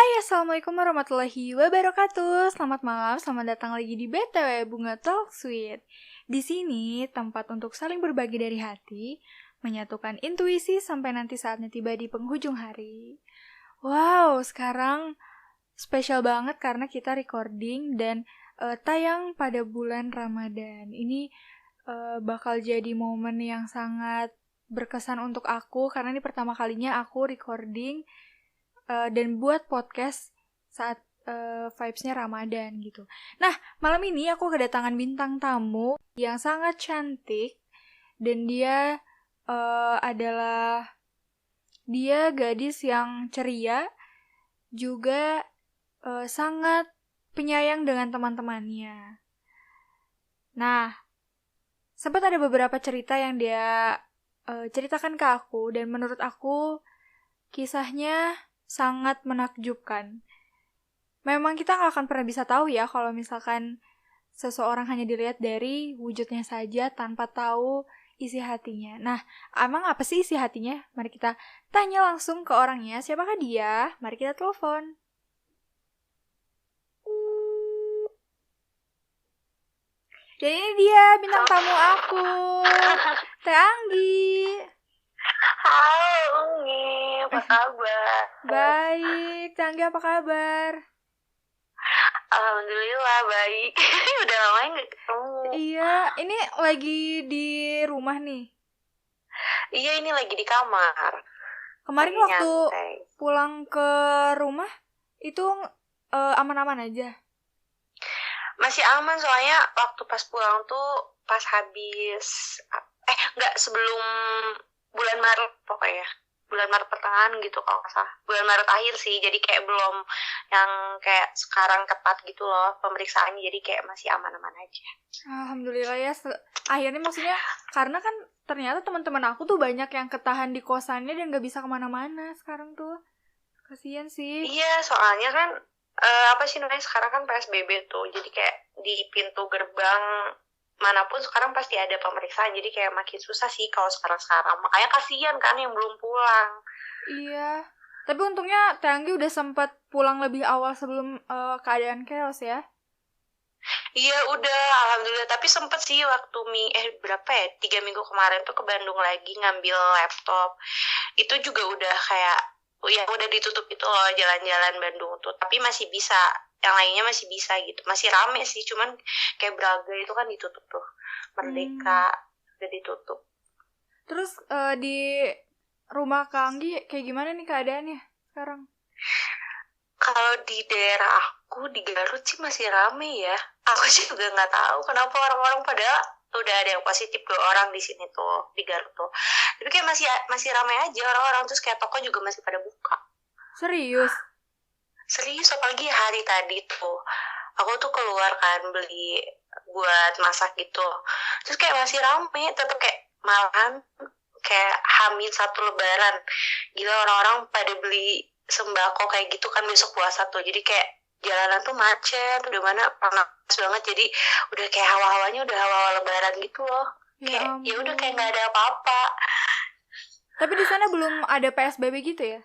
Hai, Assalamualaikum warahmatullahi wabarakatuh. Selamat malam, selamat datang lagi di BTW Bunga Talk Sweet. Di sini tempat untuk saling berbagi dari hati, menyatukan intuisi sampai nanti saatnya tiba di penghujung hari. Wow, sekarang spesial banget karena kita recording dan tayang pada bulan Ramadan. Ini bakal jadi momen yang sangat berkesan untuk aku karena ini pertama kalinya aku recording dan buat podcast saat vibes-nya Ramadan gitu. Nah, malam ini aku kedatangan bintang tamu yang sangat cantik dan dia gadis yang ceria, juga sangat penyayang dengan teman-temannya. Nah, sempat ada beberapa cerita yang dia ceritakan ke aku dan menurut aku kisahnya sangat menakjubkan. Memang kita gak akan pernah bisa tahu ya kalau misalkan seseorang hanya dilihat dari wujudnya saja tanpa tahu isi hatinya. Nah, emang apa sih isi hatinya? Mari kita tanya langsung ke orangnya. Siapakah dia? Mari kita telepon. Jadi ini dia bintang tamu aku, Teh Anggi. Halo Umi, apa kabar? Baik, Teh Anggi apa kabar? Alhamdulillah baik. Udah lama gak ketemu. Iya, ini lagi di rumah nih. Iya, ini lagi di kamar. Kemarin lagi waktu nyantai. Pulang ke rumah itu aman-aman aja. Masih aman soalnya waktu pas pulang tuh pas habis sebelum bulan Maret pokoknya. Bulan Maret pertengahan gitu kalau nggak salah. Bulan Maret akhir sih, jadi kayak belum yang kayak sekarang ketat gitu loh pemeriksaannya, jadi kayak masih aman-aman aja. Alhamdulillah ya, akhirnya maksudnya karena kan ternyata teman-teman aku tuh banyak yang ketahan di kosannya dan gak bisa kemana-mana sekarang tuh. Kasian sih. Iya, soalnya kan sekarang kan PSBB tuh, jadi kayak di pintu gerbang manapun sekarang pasti ada pemeriksaan, jadi kayak makin susah sih kalau sekarang. Makanya kasihan kan yang belum pulang. Iya, tapi untungnya Teh Anggi udah sempat pulang lebih awal sebelum keadaan chaos ya. Iya udah, alhamdulillah. Tapi sempet sih waktu 3 minggu kemarin tuh ke Bandung lagi ngambil laptop. Itu juga udah kayak ya udah ditutup itu loh jalan-jalan Bandung tuh, tapi masih bisa, yang lainnya masih bisa gitu, masih rame sih, cuman kayak Braga itu kan ditutup tuh, Merdeka udah ditutup. Terus di rumah Kak Anggi kayak gimana nih keadaannya sekarang? Kalau di daerah aku di Garut sih masih rame ya, aku sih juga nggak tahu kenapa orang-orang pada udah ada yang positif 2 orang di sini tuh di Garut tuh, tapi kayak masih ramai aja orang-orang, terus kayak toko juga masih pada buka. Serius, apalagi hari tadi tuh aku tuh keluar kan beli buat masak gitu, terus kayak masih rame, tetep kayak malahan kayak H-1 Lebaran, gila orang-orang pada beli sembako kayak gitu kan besok puasa tuh, jadi kayak jalanan tuh macet, udah mana panas banget, jadi udah kayak hawa-hawanya udah hawa-hawa Lebaran gitu loh. Kayak ya udah kayak nggak ada apa-apa. Tapi di sana belum ada PSBB gitu ya?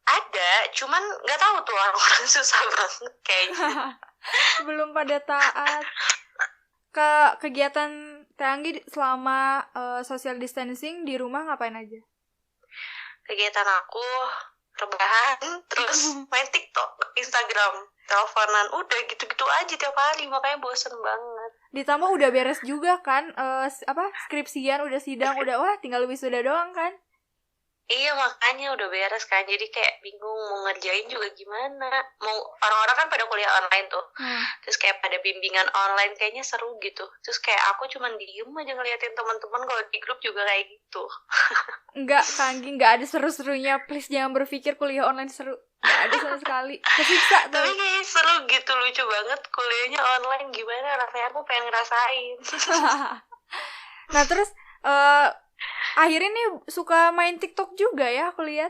Ada, cuman nggak tahu tuh orang-orang susah banget kayaknya. Belum pada taat. Kegiatan Teh Anggi selama social distancing di rumah ngapain aja? Kegiatan aku rebahan, terus main TikTok, Instagram, teleponan, udah gitu-gitu aja tiap hari, makanya bosen banget. Ditambah udah beres juga kan, skripsian, udah sidang, udah wah tinggal wisuda doang kan? Iya, makanya udah beres kan, jadi kayak bingung mau ngerjain juga gimana. Mau orang-orang kan pada kuliah online tuh, terus kayak pada bimbingan online, kayaknya seru gitu. Terus kayak aku cuman diem aja ngeliatin teman-teman kalau di grup juga kayak gitu. Enggak, Kanggi, enggak ada seru-serunya. Please jangan berpikir kuliah online seru. Enggak ada sama sekali. Kesiksa tuh. Tapi kayak seru gitu, lucu banget kuliahnya online, gimana rasanya, aku pengen ngerasain. Nah terus akhirnya nih suka main TikTok juga ya aku lihat.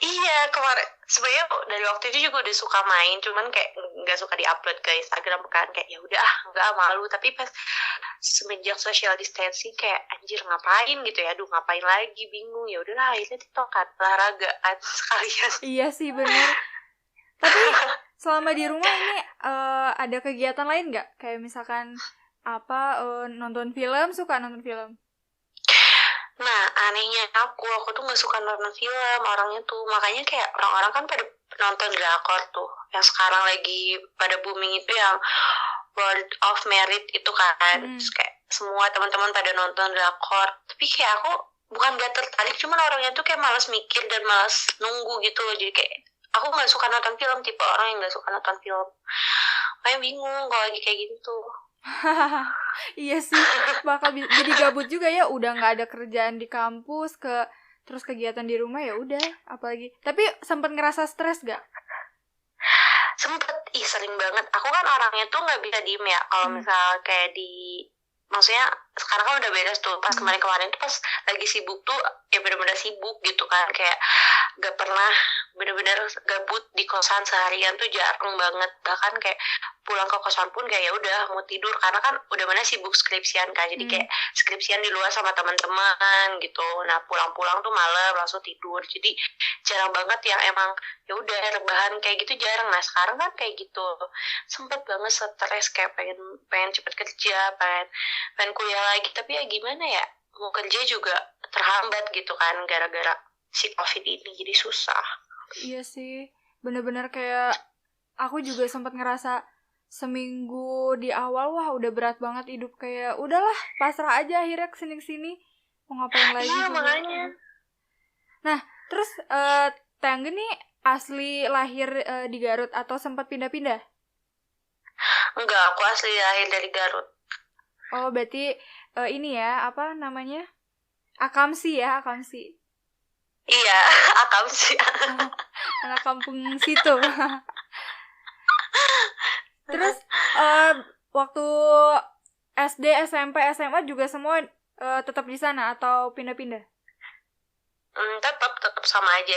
Iya, kemarin sebenarnya dari waktu itu juga udah suka main, cuman kayak nggak suka diupload ke Instagram kan, kayak ya udah nggak malu. Tapi pas semenjak social distancing kayak anjir ngapain gitu ya, aduh ngapain lagi, bingung. Ya udahlah akhirnya TikTok kan, olahragaan sekalian. Iya sih bener. Tapi selama di rumah ini ada kegiatan lain nggak? Kayak misalkan nonton film, suka nonton film? Nah, anehnya aku tuh nggak suka nonton film orangnya tuh. Makanya kayak orang-orang kan pada nonton drakor tuh. Yang sekarang lagi pada booming itu yang World of Merit itu kan. Terus kayak semua teman-teman pada nonton drakor. Tapi kayak aku bukan gak tertarik, cuman orangnya tuh kayak malas mikir dan malas nunggu gitu loh. Jadi kayak aku nggak suka nonton film, tipe orang yang nggak suka nonton film. Kayak bingung kalau lagi kayak gitu. Iya sih, bakal jadi gabut juga ya, udah nggak ada kerjaan di kampus, terus kegiatan di rumah ya udah, apalagi. Tapi sempet ngerasa stres gak? Sempet, sering banget. Aku kan orangnya tuh nggak bisa diem ya. Kalau misal kayak maksudnya sekarang kan udah beres tuh. Pas kemarin tuh pas lagi sibuk tuh ya bener-bener sibuk gitu kan. Kayak gak pernah bener-bener gabut di kosan seharian tuh jarang banget. Bahkan kayak pulang ke kosan pun kayak ya udah mau tidur, karena kan udah mana sibuk skripsian kan. Jadi kayak skripsian di luar sama teman-teman gitu. Nah pulang-pulang tuh malam langsung tidur. Jadi jarang banget yang emang ya udah rebahan kayak gitu, jarang. Nah sekarang kan kayak gitu sempet banget stres, kayak pengen cepet kerja, pengen kuliah lagi. Tapi ya gimana ya, mau kerja juga terhambat gitu kan gara-gara si COVID ini, jadi susah. Iya sih, bener-bener kayak aku juga sempat ngerasa seminggu di awal wah udah berat banget hidup, kayak udahlah pasrah aja akhirnya kesini mau ngapain lagi. Iya makanya. Nah terus Teanggen nih asli lahir di Garut atau sempat pindah-pindah? Enggak, aku asli lahir dari Garut. Oh berarti ini ya apa namanya, Akamsi ya, Akamsi. Iya, Akamsi. Anak kampung situ. Terus waktu SD, SMP, SMA juga semua tetap di sana atau pindah-pindah? Tetap sama aja.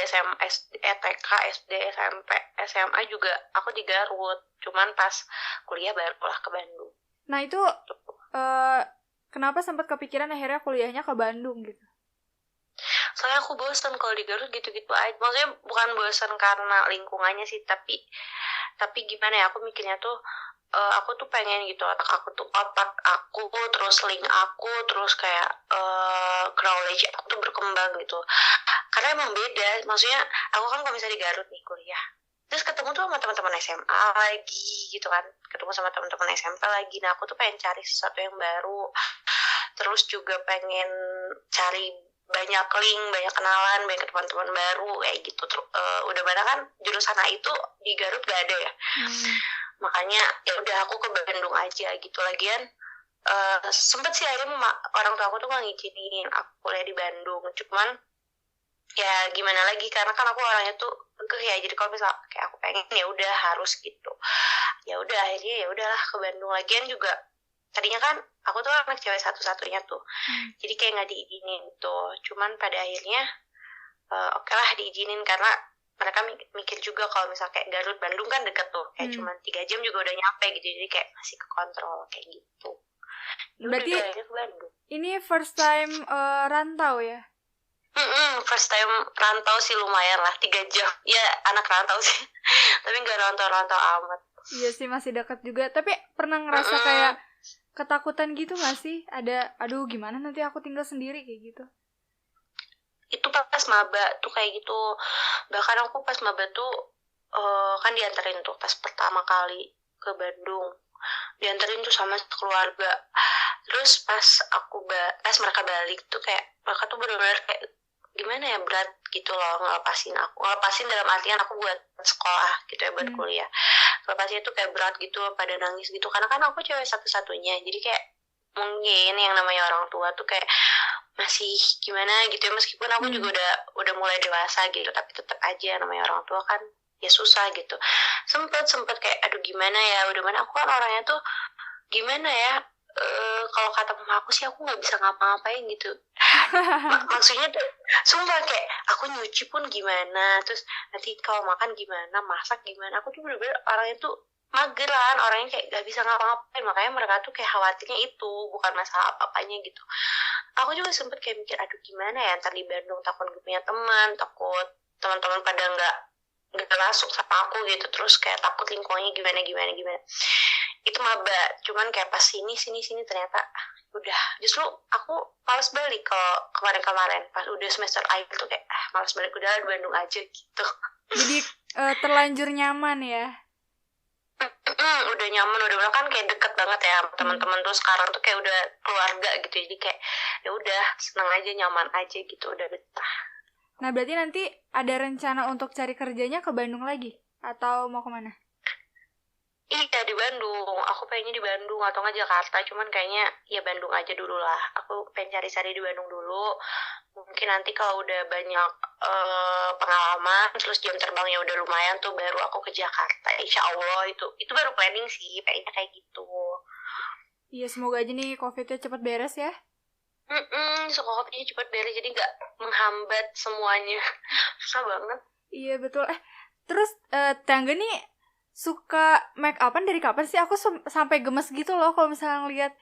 TK, SD, SMP, SMA juga aku di Garut. Cuman pas kuliah baru lah ke Bandung. Nah itu kenapa sempat kepikiran akhirnya kuliahnya ke Bandung gitu? Soalnya aku bosan kalau di Garut gitu-gitu aja. Maksudnya bukan bosan karena lingkungannya sih, tapi gimana ya, aku mikirnya tuh aku tuh pengen gitu, otak aku terus link aku terus kayak knowledge aku tuh berkembang gitu. Karena emang beda, maksudnya aku kan kalau misalnya di Garut nih kuliah, terus ketemu tuh sama teman-teman SMA lagi gitu kan, ketemu sama teman-teman SMP lagi. Nah aku tuh pengen cari sesuatu yang baru, terus juga pengen cari banyak link, banyak kenalan, banyak teman-teman baru kayak gitu. Udah mana kan jurusan itu di Garut gak ada ya. Makanya ya udah aku ke Bandung aja gitu. Lagian sempet sih akhirnya orang tua aku tuh gak ngizinin aku kuliah di Bandung. Cuman ya gimana lagi, karena kan aku orangnya tuh ya, jadi kalau misal kayak aku pengen ya udah harus gitu. Ya udah akhirnya ya udahlah ke Bandung. Lagian juga tadinya kan aku tuh anak cewek satu-satunya tuh, jadi kayak nggak diizinin tuh. Cuman pada akhirnya oke lah diizinin, karena mereka mikir juga kalau misal kayak Garut Bandung kan deket tuh, kayak cuman 3 jam juga udah nyampe gitu, jadi kayak masih ke kontrol kayak gitu. Berarti ini first time rantau ya? First time rantau sih, lumayan lah 3 jam. Ya anak rantau sih, tapi nggak rantau amat. Iya sih masih dekat juga. Tapi pernah ngerasa kayak ketakutan gitu gak sih? Aduh gimana nanti aku tinggal sendiri kayak gitu? Itu pas maba tuh kayak gitu. Bahkan aku pas maba tuh kan dianterin tuh pas pertama kali ke Bandung, dianterin tuh sama keluarga. Terus pas mereka balik tuh kayak mereka tuh benar-benar kayak gimana ya, berat gitu loh ngelepasin dalam artian aku buat sekolah gitu ya, buat kuliah. Ngelepasin tuh kayak berat gitu, pada nangis gitu, karena kan aku cewek satu-satunya. Jadi kayak mungkin yang namanya orang tua tuh kayak masih gimana gitu ya, meskipun aku juga udah mulai dewasa gitu, tapi tetap aja namanya orang tua kan ya susah gitu. Sempet kayak aduh gimana ya, udah mana aku kan orangnya tuh gimana ya, kalau kata mama aku sih aku nggak bisa ngapa-ngapain gitu. Maksudnya tuh sumpah kayak aku nyuci pun gimana, terus nanti kalau makan gimana, masak gimana, aku tuh bener-bener orangnya tuh mageran, orangnya kayak gak bisa ngapa-ngapain. Makanya mereka tuh kayak khawatirnya itu bukan masalah apa-apanya gitu. Aku juga sempet kayak mikir, aduh gimana ya ntar di Bandung, takut gak punya teman, takut teman-teman pada nggak masuk sama aku gitu, terus kayak takut lingkungannya gimana. Itu maba, cuman kayak pas sini ternyata udah, justru aku males balik kalau kemarin pas udah semester akhir tuh kayak males balik, udah di Bandung aja gitu. Jadi terlanjur nyaman ya. Udah nyaman, udah bilang kan kayak deket banget ya sama teman-teman tuh sekarang tuh kayak udah keluarga gitu, jadi kayak ya udah seneng aja, nyaman aja gitu, udah betah. Nah berarti nanti ada rencana untuk cari kerjanya ke Bandung lagi atau mau kemana? Iya di Bandung, aku pengennya di Bandung atau nggak Jakarta, cuman kayaknya ya Bandung aja dulu lah. Aku pengen cari-cari di Bandung dulu. Mungkin nanti kalau udah banyak pengalaman, terus jam terbangnya udah lumayan tuh, baru aku ke Jakarta. Insya Allah itu baru planning sih, pengennya kayak gitu. Iya semoga aja nih COVID-nya cepat beres ya. Sekolahnya cepat beres jadi nggak menghambat semuanya. Susah banget. Iya betul. Terus Tangga nih suka make upan dari kapan sih? Aku sampai gemes gitu loh kalau misalnya ngeliat,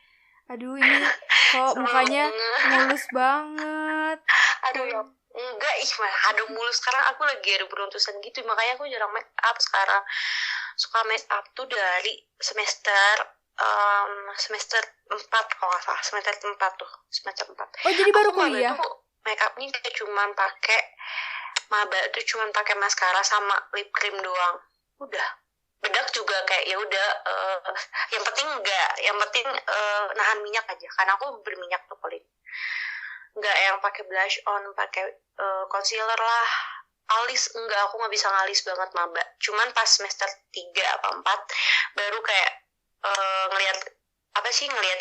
aduh ini kok mukanya mulus banget. Aduh ya enggak, aduh mulus. Sekarang aku lagi ada beruntusan gitu, makanya aku jarang make up sekarang. Suka make up tuh dari semester 4 kalau nggak salah, semester 4. Oh jadi baru aku kuliah? Tuh make upnya kayak cuman pakai maskara sama lip cream doang, udah. Bedak juga kayak ya udah, yang penting nahan minyak aja, karena aku berminyak tuh kulit. Nggak yang pakai blush on, pakai concealer lah. Alis enggak, aku nggak bisa ngalis banget maba. Cuman pas semester 3 apa 4 baru kayak ngelihat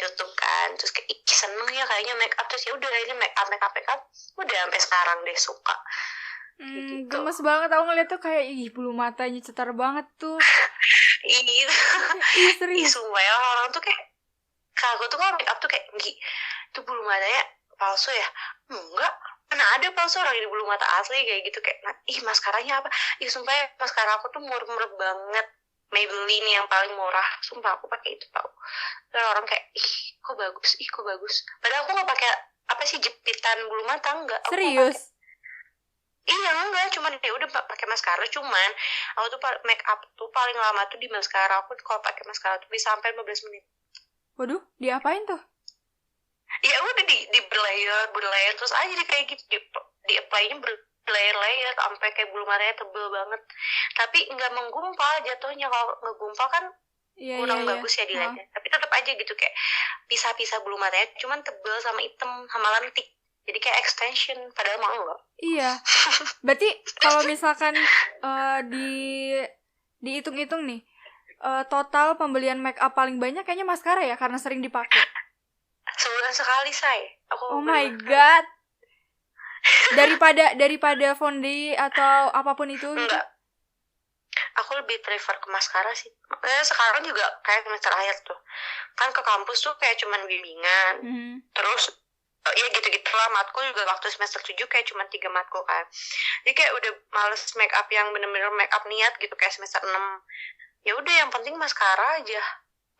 YouTube kan, terus kayak seneng ya kayaknya make up, terus ya udah ini make up udah sampai sekarang deh suka. Gitu. Gemes banget aku ngeliat tuh, kayak bulu matanya cetar banget tuh. Iya serius. Sumpah ya, orang tuh kayak aku tuh kalau make up tuh kayak itu bulu matanya palsu ya? Enggak, mana ada palsu, orang di bulu mata asli kayak gitu. Kayak maskaranya apa? Sumpah ya, maskara aku tuh murah banget, Maybelline yang paling murah. Sumpah aku pakai itu tau. Dan orang kayak kok bagus. Padahal aku nggak pakai jepitan bulu mata, enggak. Serius? Iya enggak, cuman ya udah pakai maskara. Cuman aku tuh make up tuh paling lama tuh di maskara. Aku kalau pakai maskara tuh bisa sampai 15 menit. Waduh, diapain tuh? Ya udah di berlayer terus aja kayak gitu, di apply-nya berlayer sampai kayak bulu matanya tebel banget. Tapi nggak menggumpal jatuhnya. Kalau ngegumpal kan kurang bagus ya dilihatnya. Tapi tetap aja gitu kayak pisah-pisah bulu matanya, cuman tebel sama hitam sama lentik. Jadi kayak extension, padahal mah enggak. Iya. Berarti kalau misalkan dihitung-hitung nih, total pembelian make up paling banyak kayaknya maskara ya, karena sering dipakai. Sebulan sekali, say. Oh my god. Daripada Fondi atau apapun itu. Enggak. Aku lebih prefer ke maskara sih. Sekarang juga kayak semester akhir tuh. Kan ke kampus tuh kayak cuman bimbingan. Terus ya gitu-gitulah, matkul juga waktu semester 7 kayak cuma 3 matkul kan. Jadi kayak udah males make up yang bener-bener make up niat gitu kayak semester 6. Ya udah yang penting maskara aja,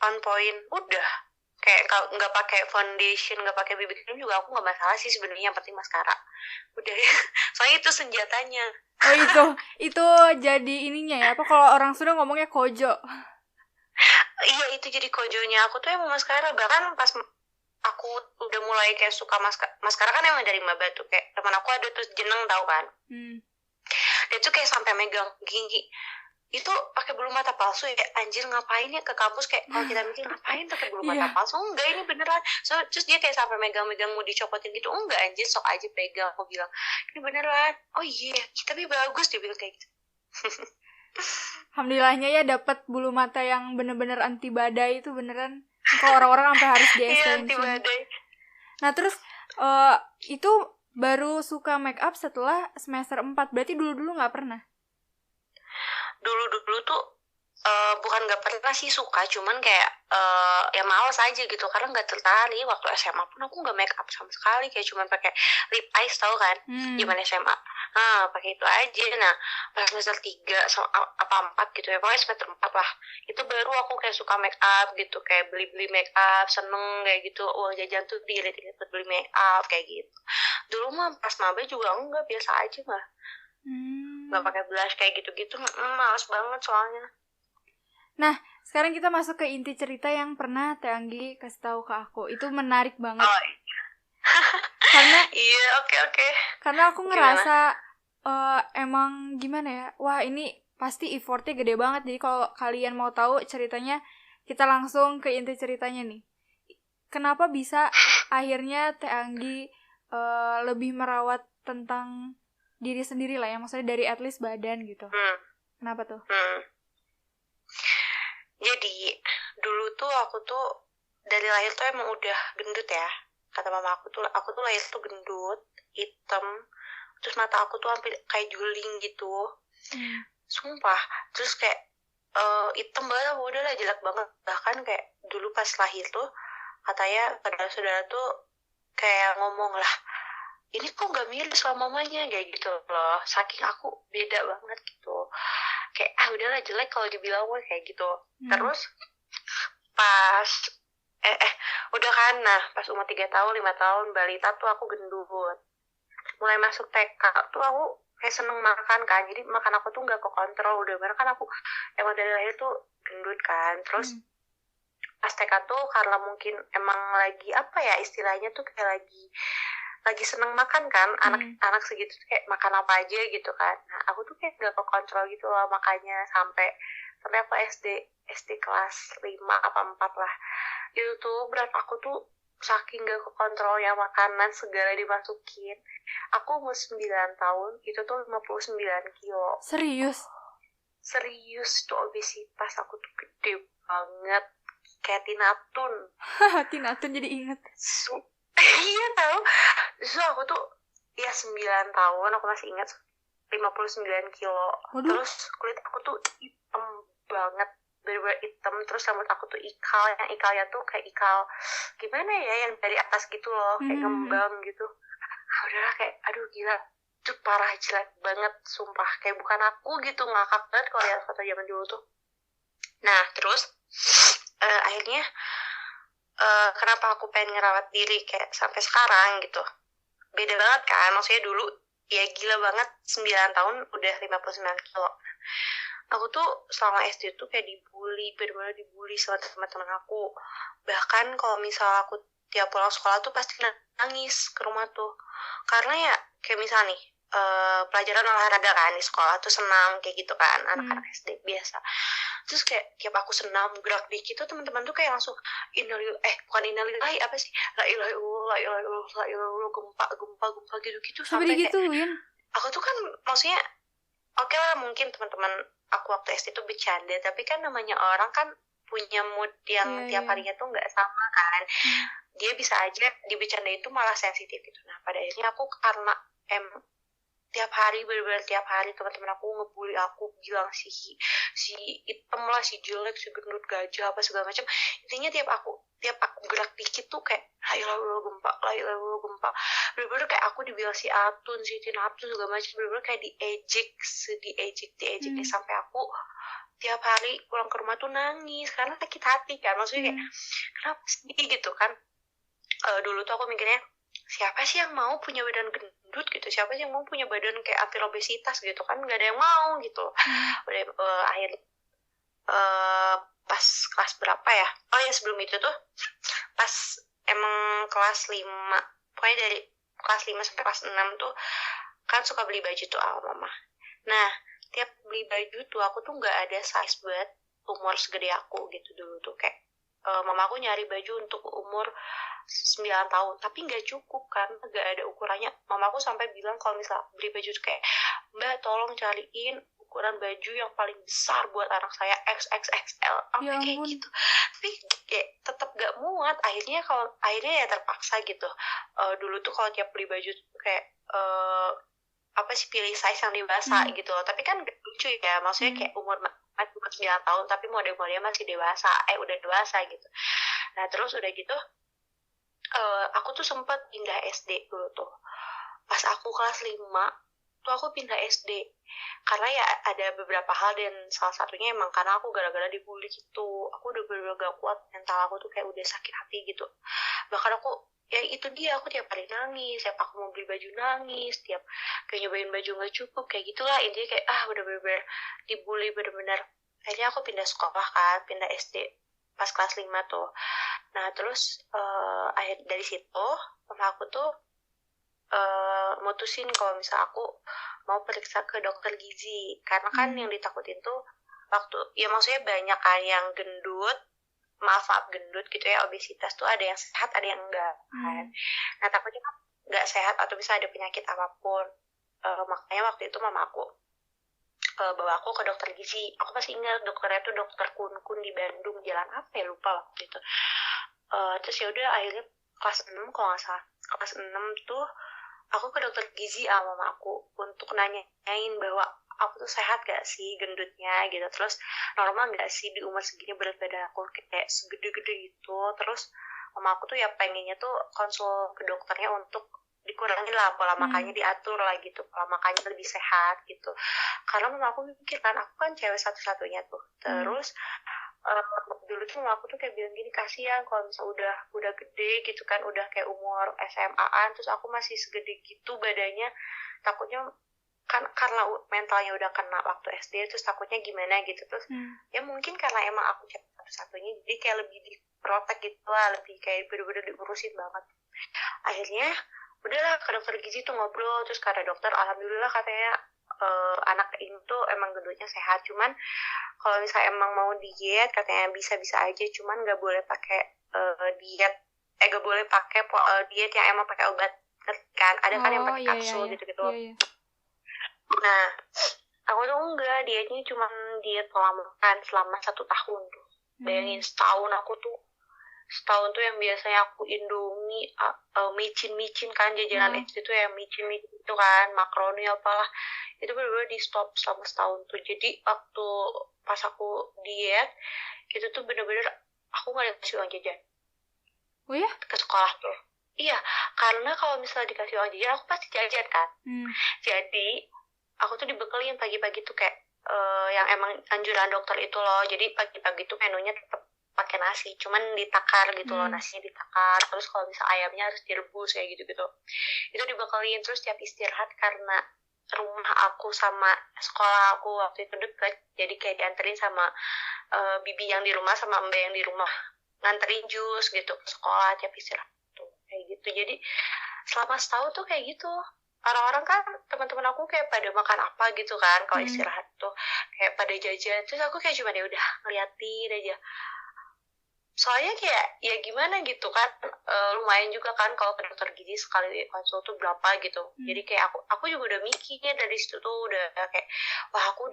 on point, udah. Kayak nggak pakai foundation, nggak pakai BB cream juga aku nggak masalah sih sebenarnya, yang penting maskara. Udah ya. Soalnya itu senjatanya. Oh itu jadi ininya ya, apa kalau orang Sunda ngomongnya kojo. Iya itu jadi kojonya aku tuh emang maskara. Bahkan pas aku udah mulai kayak suka maskara kan emang dari maba tuh, kayak teman aku ada tuh Jeneng tau kan. Dia tuh kayak sampai megang gigi itu pakai bulu mata palsu ya, anjir ngapain ya ke kampus, kayak kalau kita mikir ngapain pakai bulu mata palsu, enggak ini beneran. Terus dia kayak sampai megang-megang mau dicopotin gitu, enggak anjir sok aja pegang. Aku bilang ini beneran, oh iya tapi bagus, dia bilang kayak gitu. Alhamdulillahnya ya dapat bulu mata yang bener-bener anti badai, itu beneran. Kalau orang-orang sampai harus di extension. Nah terus itu baru suka make up setelah semester 4. Berarti dulu-dulu nggak pernah? Dulu tuh bukan nggak pernah sih suka, cuman kayak ya males aja gitu karena nggak tertarik. Waktu SMA pun aku nggak make up sama sekali, kayak cuman pakai lip eyes, tau kan, zaman SMA. Nah, pakai itu aja. Nah, pas semester 3 apa 4 gitu ya, pokoknya semester 4 lah, itu baru aku kayak suka make up gitu, kayak beli-beli make up, seneng kayak gitu, uang jajan tuh diirit-irit buat beli make up kayak gitu. Dulu mah pas maba juga enggak, biasa aja mah, nggak pakai blush kayak gitu-gitu. Males banget soalnya. Nah, sekarang kita masuk ke inti cerita yang pernah Teh Anggi kasih tahu ke aku. Itu menarik banget. Oh, karena iya, oke. Karena aku ngerasa emang gimana ya? Wah, ini pasti effortnya gede banget. Jadi kalau kalian mau tahu ceritanya, kita langsung ke inti ceritanya nih. Kenapa bisa akhirnya Teh Anggi lebih merawat tentang diri sendiri lah ya, maksudnya dari at least badan gitu. Kenapa tuh? Jadi dulu tuh aku tuh dari lahir tuh emang udah gendut ya. Kata mama aku tuh lahir tuh gendut, hitam, terus mata aku tuh hampir kayak juling gitu. Sumpah. Terus kayak hitam banget, udah lah jelek banget. Bahkan kayak dulu pas lahir tuh katanya saudara-saudara tuh kayak ngomong lah, ini kok gak mirip sama mamanya, kayak gitu loh. Saking aku beda banget gitu. Kayak udahlah jelek kalau dibilang gue kayak gitu. Terus pas udah kan, nah pas umur 3 tahun 5 tahun balita tuh aku gendut. Mulai masuk TK tuh aku kayak seneng makan kan, jadi makan aku tuh nggak kekontrol. Udah bener kan aku emang dari lahir tuh gendut kan. Terus pas TK tuh karena mungkin emang lagi apa ya istilahnya tuh kayak lagi seneng makan kan, anak segitu kayak makan apa aja gitu kan. Nah aku tuh kayak gak kekontrol gitu loh makannya, sampai aku SD kelas 5 apa 4 lah. Itu tuh berat aku tuh saking gak kekontrolnya, makanan segala dimasukin. Aku umur 9 tahun itu tuh 59 kilo. Serius tuh obesitas aku tuh gede banget, kayak Tina Tun. Tina Tun jadi inget. Iya tahu. Terus aku tuh ya 9 tahun aku masih ingat 59 kilo. Waduh. Terus kulit aku tuh hitam banget, bener-bener hitam. Terus rambut aku tuh ikal, yang ikalnya tuh kayak ikal gimana ya, yang dari atas gitu loh, kayak ngembang gitu. Udahlah kayak aduh gila, itu parah, jelek banget sumpah, kayak bukan aku gitu, ngakak banget kalau lihat foto zaman dulu tuh. Nah terus akhirnya kenapa aku pengen ngerawat diri kayak sampai sekarang gitu, beda banget kan. Maksudnya dulu ya gila banget 9 tahun udah 59 kilo. Aku tuh selama SD tuh kayak dibully, bener-bener dibully sama teman-teman aku. Bahkan kalau misal aku tiap pulang sekolah tuh pasti nangis ke rumah tuh, karena ya kayak misal nih pelajaran olahraga kan di sekolah tuh senam kayak gitu kan, anak-anak SD biasa. Terus kayak tiap aku senam gerak dikit tuh teman-teman tuh kayak langsung bukan innalillahi, apa sih, la ilaha illallah, gempa gitu sampai digituin. Kayak aku tuh kan maksudnya oke lah, mungkin teman-teman aku waktu SD tuh bercanda, tapi kan namanya orang kan punya mood yang tiap harinya tuh nggak sama kan. Dia bisa aja dibicanda itu malah sensitif gitu. Nah pada akhirnya aku karena tiap hari, bener-bener tiap hari teman-teman aku ngebully aku, bilang si hitam lah, si jelek, si gendut, gajah, apa segala macam. Intinya tiap aku gerak dikit tuh kayak la ilaha illallah gempa. Bener-bener kayak aku dibilang si Atun, si Tinatun segala macam, bener-bener kayak diejek sampai aku tiap hari pulang ke rumah tuh nangis karena sakit hati kan. Maksudnya kayak kenapa sih gitu kan. Dulu tuh aku mikirnya siapa sih yang mau punya badan gendut gitu, siapa sih yang mau punya badan kayak anti obesitas gitu kan, nggak ada yang mau gitu. Udah akhirnya pas kelas berapa ya, sebelum itu tuh pas emang kelas 5, pokoknya dari kelas 5 sampai kelas 6 tuh kan suka beli baju tuh sama mama. Nah tiap beli baju tuh aku tuh nggak ada size buat umur segede aku gitu. Dulu tuh kayak mama aku nyari baju untuk umur 9 tahun, tapi nggak cukup kan, nggak ada ukurannya. Mama aku sampai bilang kalau misal beli baju tuh kayak, Mbak tolong cariin ukuran baju yang paling besar buat anak saya, XXXL, kayak gitu. Tapi kayak tetap gak muat. Akhirnya ya terpaksa gitu. Dulu tuh kalau tiap beli baju tuh kayak pilih size yang dewasa gitu loh. Tapi kan gak lucu ya, maksudnya kayak umur cuma 9 tahun tapi model-modelnya masih dewasa, udah dewasa gitu. Nah terus udah gitu aku tuh sempat pindah SD dulu tuh. Pas aku kelas 5 tuh aku pindah SD. Karena ya ada beberapa hal dan salah satunya emang karena aku gara-gara dibully gitu. Aku udah bener-bener gak kuat, mental aku tuh kayak udah sakit hati gitu. Bahkan aku, ya itu dia, aku tiap hari nangis, tiap aku mau beli baju nangis, tiap kayak nyobain baju gak cukup, kayak gitulah. Intinya kayak udah bener-bener dibully bener-bener. Akhirnya aku pindah sekolah kan, pindah SD pas kelas 5 tuh. Nah terus akhir dari situ mama aku tuh mutusin kalau misal aku mau periksa ke dokter gizi, karena kan yang ditakutin tuh waktu ya maksudnya banyak kan yang gendut, maaf gendut gitu ya, obesitas tuh ada yang sehat ada yang enggak kan. Nah takutnya kan nggak sehat atau bisa ada penyakit apapun. Makanya waktu itu mama aku bawa aku ke dokter gizi. Aku masih ingat dokternya tuh dokter Kun di Bandung, jalan apa ya lupa waktu itu. Terus ya udah akhirnya kelas 6 kalau nggak salah, kelas 6 tuh aku ke dokter gizi sama mama aku untuk nanyain bahwa aku tuh sehat gak sih gendutnya gitu, terus normal gak sih di umur segini berat badan aku kayak segede-gede gitu. Terus mama aku tuh ya pengennya tuh konsul ke dokternya untuk dikurangi lah pola makannya, diatur lah gitu, pola makannya lebih sehat gitu. Karena mama aku mikir kan aku kan cewek satu-satunya tuh. Terus dulu tuh mama aku tuh kayak bilang gini, kasihan kalau misalnya udah gede gitu kan, udah kayak umur SMA-an terus aku masih segede gitu badannya, takutnya kan karena mentalnya udah kena waktu SD, terus takutnya gimana gitu. Terus ya mungkin karena emang aku cewek satu-satunya jadi kayak lebih diprotek gitu lah, lebih kayak bener-bener diurusin banget. Akhirnya udahlah ke dokter gizi tuh ngobrol, terus kata dokter alhamdulillah katanya anak ini tuh emang gendutnya sehat, cuman kalau misalnya emang mau diet katanya bisa-bisa aja, cuman nggak boleh pakai diet nggak boleh pakai diet yang emang pakai obat kan, ada kan yang pakai kapsul gitu-gitu. Nah aku tuh enggak, dietnya cuma diet pola makan selama 1 tahun tuh. Bayangin setahun tuh yang biasanya aku Indomie micin kan, jajanan SD tuh yang micin itu kan, makaroni apalah, itu bener-bener di stop selama setahun tuh. Jadi waktu pas aku diet itu tuh bener-bener aku gak dikasih uang jajan. Oh ya? Ke sekolah tuh. Iya, karena kalau misalnya dikasih uang jajan aku pasti jajan kan. Jadi aku tuh dibekelin pagi-pagi tuh kayak yang emang anjuran dokter itu loh. Jadi pagi-pagi tuh menunya tetap pakai nasi, cuman ditakar gitu loh, nasinya ditakar. Terus kalau misal ayamnya harus direbus kayak gitu-gitu. Itu dibekelin. Terus tiap istirahat, karena rumah aku sama sekolah aku waktu itu deket, jadi kayak dianterin sama bibi yang di rumah sama mbak yang di rumah, nganterin jus gitu ke sekolah tiap istirahat tuh kayak gitu. Jadi selama setahun tuh kayak gitu. Orang-orang kan teman-teman aku kayak pada makan apa gitu kan kalau istirahat tuh, kayak pada jajan. Terus aku kayak cuma ya udah ngeliatin aja, soalnya kayak ya gimana gitu kan, lumayan juga kan kalau ke dokter gizi sekali konsul tuh berapa gitu. Jadi kayak aku juga udah mikir dari situ tuh udah kayak wah aku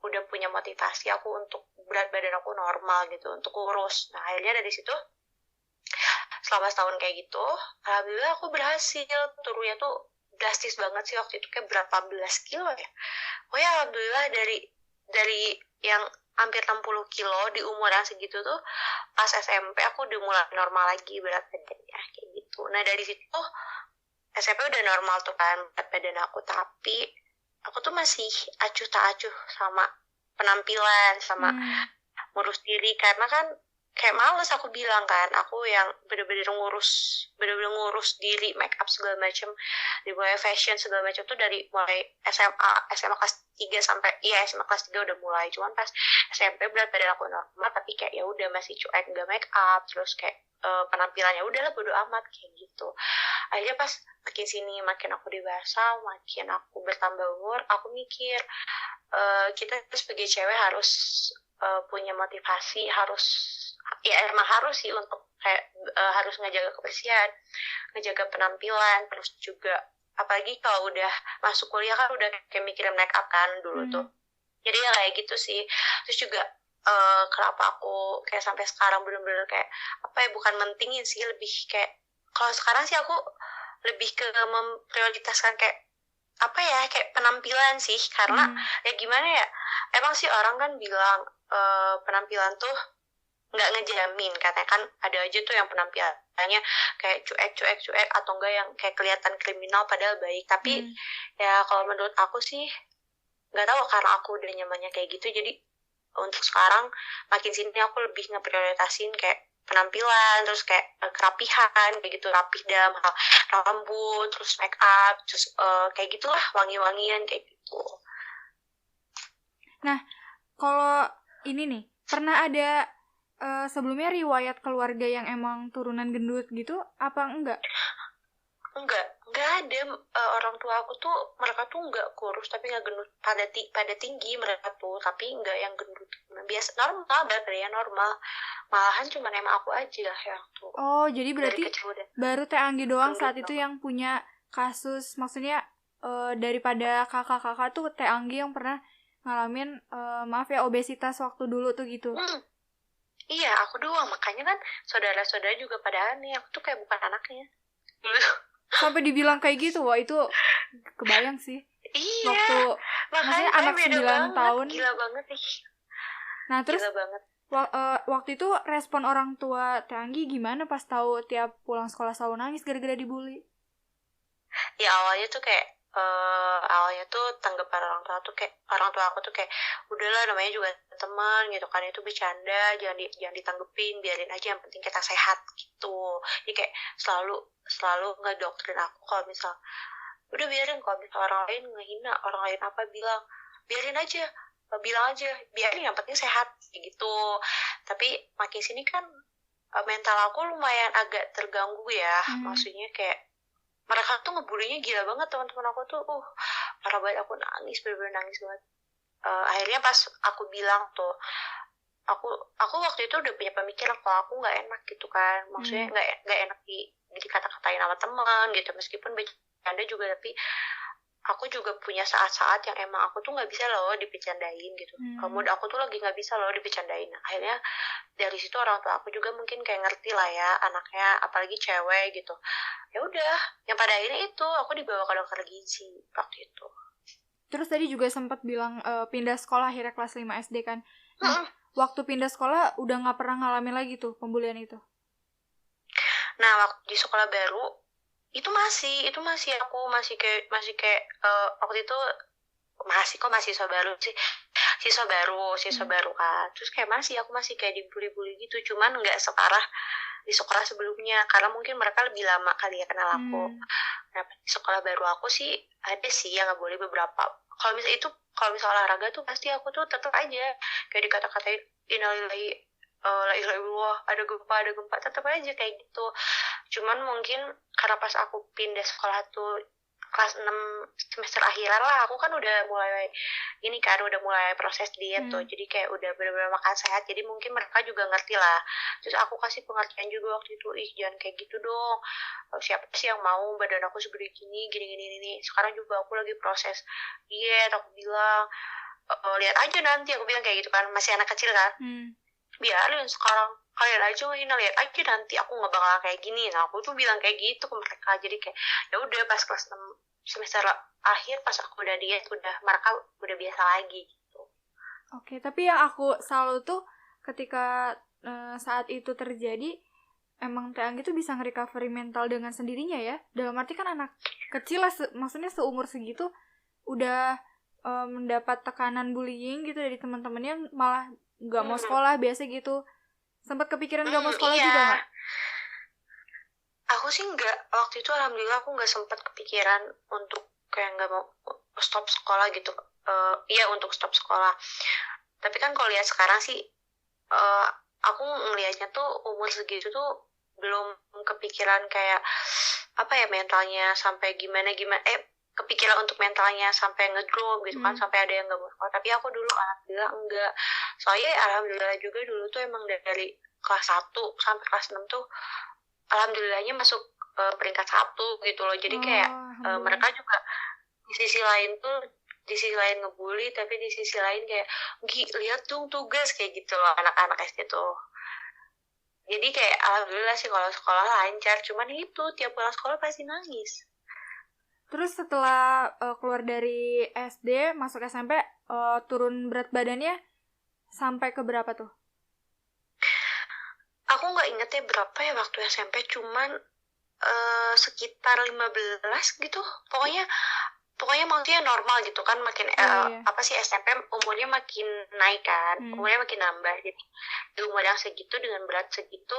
udah punya motivasi aku untuk berat badan aku normal gitu, untuk kurus. Nah akhirnya dari situ selama setahun kayak gitu alhamdulillah aku berhasil turunnya tuh drastis banget sih. Waktu itu kayak berapa belas kilo ya, oh ya alhamdulillah dari yang hampir 60 kilo di umur yang segitu tuh pas SMP aku udah mulai normal lagi berat badannya kayak gitu. Nah dari situ SMP udah normal tuh kan berat badan aku, tapi aku tuh masih acuh tak acuh sama penampilan, sama ngurus diri, karena kan kayak males aku bilang kan, aku yang bener-bener ngurus diri, make up segala macam, dimulai fashion segala macam tuh dari mulai SMA kelas 3 sampai SMA kelas 3 udah mulai. Cuman pas SMP berat badan aku normal, tapi kayak ya udah masih cuek, nggak make up, terus kayak penampilannya udahlah bodo amat kayak gitu. Akhirnya pas makin sini makin aku dewasa, makin aku bertambah umur, aku mikir kita sebagai cewek harus punya motivasi, ya emang harus sih untuk kayak harus ngejaga kebersihan, ngejaga penampilan, terus juga apalagi kalau udah masuk kuliah kan udah kayak mikirin make up kan dulu tuh. Jadi ya kayak gitu sih. Terus juga kenapa aku kayak sampai sekarang bener-bener kayak apa ya, bukan mentingin sih, lebih kayak kalau sekarang sih aku lebih ke memprioritaskan kayak apa ya, kayak penampilan sih, karena ya gimana ya, emang sih orang kan bilang penampilan tuh nggak ngejamin, katanya kan ada aja tuh yang penampilannya kayak cuek atau enggak yang kayak kelihatan kriminal padahal baik. Tapi ya kalau menurut aku sih nggak tahu, karena aku udah nyamannya kayak gitu, jadi untuk sekarang makin sini aku lebih ngeprioritasin kayak penampilan, terus kayak kerapihan kayak gitu, rapih dalam hal rambut, terus make up, terus kayak gitulah, wangi-wangian kayak gitu. Nah, kalau ini nih, pernah ada sebelumnya riwayat keluarga yang emang turunan gendut gitu, apa enggak? Enggak ada. Orang tua aku tuh, mereka tuh enggak kurus tapi enggak gendut, pada tinggi mereka tuh, tapi enggak yang gendut biasa, normal, badannya normal. Malahan cuma emang aku aja yang tuh. Oh, jadi berarti baru Teh Anggi doang saat itu yang punya kasus, maksudnya daripada kakak-kakak tuh Teh Anggi yang pernah ngalamin maaf ya, obesitas waktu dulu tuh gitu. Iya, aku doang, makanya kan saudara-saudara juga pada aneh, aku tuh kayak bukan anaknya. Sampai dibilang kayak gitu, wah itu kebayang sih. Iya. Waktu maksudnya anak 9 tahun. Gila banget nih. Nah, terus waktu itu respon orang tua Teh Anggi gimana pas tahu tiap pulang sekolah selalu nangis gara-gara dibully? Ya awalnya tuh kayak tanggapan orang tua aku tuh kayak udahlah, namanya juga teman gitu kan, itu bercanda, jangan ditanggepin, biarin aja, yang penting kita sehat gitu. Jadi kayak selalu ngedoktrin aku kalau misal udah biarin, kalau misal orang lain ngehina, orang lain apa bilang, biarin aja, biarin, yang penting sehat gitu. Tapi makin sini kan mental aku lumayan agak terganggu ya. Maksudnya kayak mereka tuh ngebulinya gila banget, teman-teman aku tuh parah banget, aku nangis, bener-bener nangis banget. Akhirnya pas aku bilang tuh, aku waktu itu udah punya pemikiran kalau aku nggak enak gitu kan, maksudnya nggak enak dikata-katain sama teman gitu, meskipun bercanda juga, tapi aku juga punya saat-saat yang emang aku tuh nggak bisa loh dibercandain gitu. Mood aku tuh lagi nggak bisa loh dibercandain. Nah, akhirnya dari situ orang tua aku juga mungkin kayak ngerti lah ya, anaknya apalagi cewek gitu. Ya udah, yang pada akhirnya itu aku dibawa ke dokter gizi waktu itu. Terus tadi juga sempat bilang pindah sekolah akhirnya kelas 5 SD kan. Nah, waktu pindah sekolah udah nggak pernah ngalamin lagi tuh pembulian itu? Nah, waktu di sekolah baru itu masih aku masih kayak waktu itu masih siswa baru kan. Terus kayak aku masih kayak dibully gitu, cuman nggak separah di sekolah sebelumnya, karena mungkin mereka lebih lama kali ya kenal aku. Nah, di sekolah baru aku sih ada sih yang nggak boleh beberapa. Kalau misal olahraga tuh pasti aku tuh tetap aja kayak dikata-katain innalillahi la ilaha illallah, ada gempa, tetap aja kayak gitu. Cuman mungkin karena pas aku pindah sekolah tuh kelas 6 semester akhiran lah, aku kan udah mulai proses diet tuh, jadi kayak udah benar-benar makan sehat, jadi mungkin mereka juga ngerti lah. Terus aku kasih pengertian juga waktu itu, jangan kayak gitu dong, siapa sih yang mau badan aku segede gini. Sekarang juga aku lagi proses diet, aku bilang lihat aja nanti, aku bilang kayak gitu kan, masih anak kecil kan. Biarin sekarang kalian aja ngehina, lihat aja nanti aku nggak bakal kayak gini. Nah, aku tuh bilang kayak gitu ke mereka. Jadi kayak ya udah, pas kelas 6 semester akhir pas aku udah diet, mereka udah biasa lagi gitu. Oke, tapi yang aku selalu tuh ketika saat itu terjadi, emang Teh Anggi tuh bisa nge-recovery mental dengan sendirinya ya. Dalam arti kan anak kecil lah, maksudnya seumur segitu udah mendapat tekanan bullying gitu dari teman-temannya, malah nggak mau sekolah biasa gitu. Sempat kepikiran nggak mau sekolah juga nggak? Aku sih nggak, waktu itu alhamdulillah aku nggak sempat kepikiran untuk kayak nggak mau stop sekolah gitu. Iya, untuk stop sekolah. Tapi kan kalau lihat sekarang sih, aku ngelihatnya tuh umur segitu tuh belum kepikiran kayak apa ya, mentalnya sampai gimana kepikiran untuk mentalnya sampai ngedrop gitu kan, sampai ada yang gak mau sekolah. Tapi aku dulu alhamdulillah enggak. Soalnya alhamdulillah juga dulu tuh emang dari kelas 1 sampai kelas 6 tuh alhamdulillahnya masuk peringkat 1 gitu loh. Jadi kayak mereka juga di sisi lain ngebully, tapi di sisi lain kayak lihat dong tugas kayak gitu loh, anak-anak SD tuh. Jadi kayak alhamdulillah sih kalau sekolah lancar, cuman itu tiap pulang sekolah pasti nangis. Terus setelah keluar dari SD, masuk SMP, turun berat badannya sampai ke berapa tuh? Aku nggak inget ya berapa ya waktu SMP, cuman sekitar 15 gitu. Pokoknya maksudnya normal gitu kan, makin Iya. apa sih, SMP umurnya makin naik kan, umurnya makin nambah. Jadi di umur yang segitu dengan berat segitu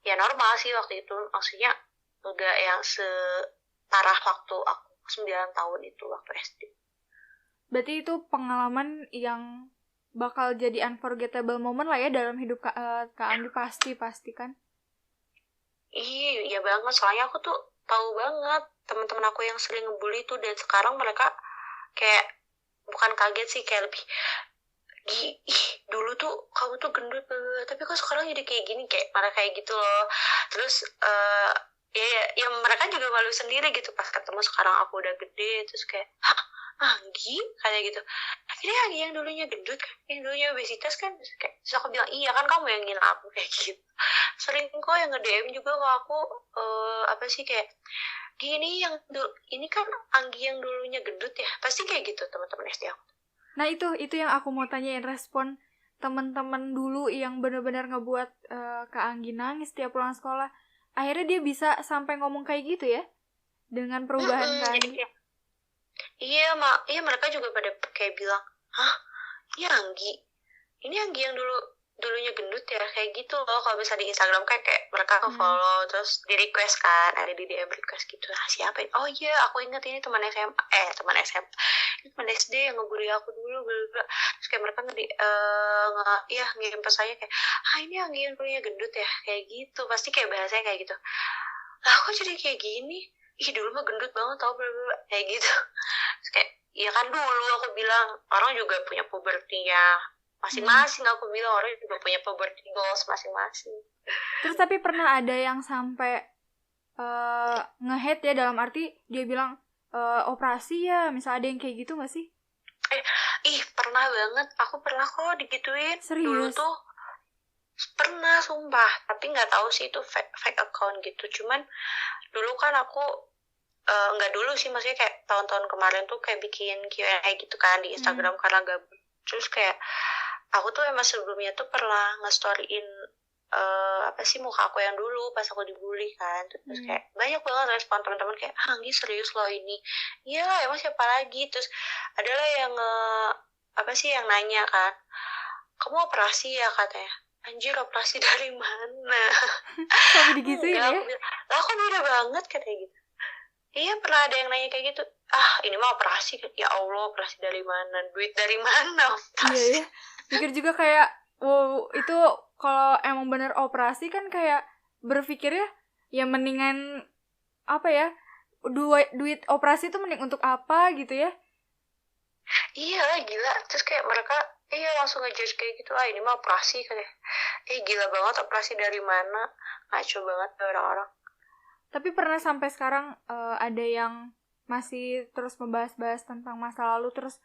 ya normal sih waktu itu. Maksudnya enggak yang separah waktu aku 9 tahun itu waktu SD. Berarti itu pengalaman yang bakal jadi unforgettable moment lah ya dalam hidup Kak Anggi, pasti kan? Iya banget, soalnya aku tuh tahu banget teman-teman aku yang sering ngebully tuh, dan sekarang mereka kayak bukan kaget sih, kayak lebih ih dulu tuh kamu tuh gendut banget, tapi kok sekarang jadi kayak gini, kayak marah kayak gitu loh. Terus ya mereka juga malu sendiri gitu pas ketemu sekarang aku udah gede. Terus kayak, hah, Anggi kayak gitu, ini Anggi yang dulunya gendut kan, yang dulunya obesitas kan. Terus aku bilang, iya kan kamu yang ngina aku kayak gitu. Sering kok yang nge-DM juga ke aku, apa sih, kayak gini, yang ini kan Anggi yang dulunya gendut ya, pasti kayak gitu teman-teman SD aku. Nah itu yang aku mau tanyain, respon teman-teman dulu yang benar-benar ngebuat Kak Anggi nangis setiap pulang sekolah. Akhirnya dia bisa sampai ngomong kayak gitu ya, dengan perubahan Kak Anggi. Iya mereka juga pada kayak bilang, hah, ini Anggi yang dulunya gendut ya, kayak gitu loh. Kalau bisa di Instagram kayak mereka follow, terus di request kan, ada di DM request gitu. Nah, siapa ini? Oh iya, aku ingat ini teman SMA, ini teman SD yang ngebully aku dulu, bla. Terus kayak mereka ngirim pesannya kayak, ini Anggi yang dulunya gendut ya, kayak gitu. Pasti kayak bahasanya kayak gitu. Lah aku jadi kayak gini, dulu mah gendut banget tau, bla kayak gitu. Terus kayak, ya kan dulu aku bilang, orang juga punya pubertinya masing-masing. Aku bilang orang juga punya puberty goals masing-masing. Terus tapi pernah ada yang sampai nge-hate ya, dalam arti dia bilang operasi ya, misal ada yang kayak gitu nggak sih? Pernah banget, aku pernah kok digituin. Serius? Dulu tuh pernah, sumpah, tapi nggak tahu sih itu fake account gitu. Cuman dulu kan aku nggak dulu sih, maksudnya kayak tahun-tahun kemarin tuh kayak bikin Q&A gitu kan di Instagram karena gabut. Terus kayak aku tuh emang sebelumnya tuh pernah nge-storyin apa sih, muka aku yang dulu pas aku dibully kan. Terus kayak banyak banget respon teman-teman kayak, Anggi serius loh ini. Iya, emang siapa lagi? Terus adalah yang yang nanya kan, kamu operasi ya katanya. Anjir, operasi dari mana? Sampai digituin ya? Lah kok beda banget katanya gitu. Iya, pernah ada yang nanya kayak gitu. Ini mah operasi. Ya Allah, operasi dari mana? Duit dari mana operasi? Iya ya. Mikir juga kayak, wow, itu kalau emang bener operasi kan kayak berpikirnya ya mendingan apa ya, duit operasi itu mending untuk apa gitu ya. Iya, gila. Terus kayak mereka langsung ngejudge kayak gitu. Ini mah operasi katanya. Gila banget, operasi dari mana? Ngaco banget orang-orang. Tapi pernah sampai sekarang ada yang masih terus membahas-bahas tentang masa lalu, terus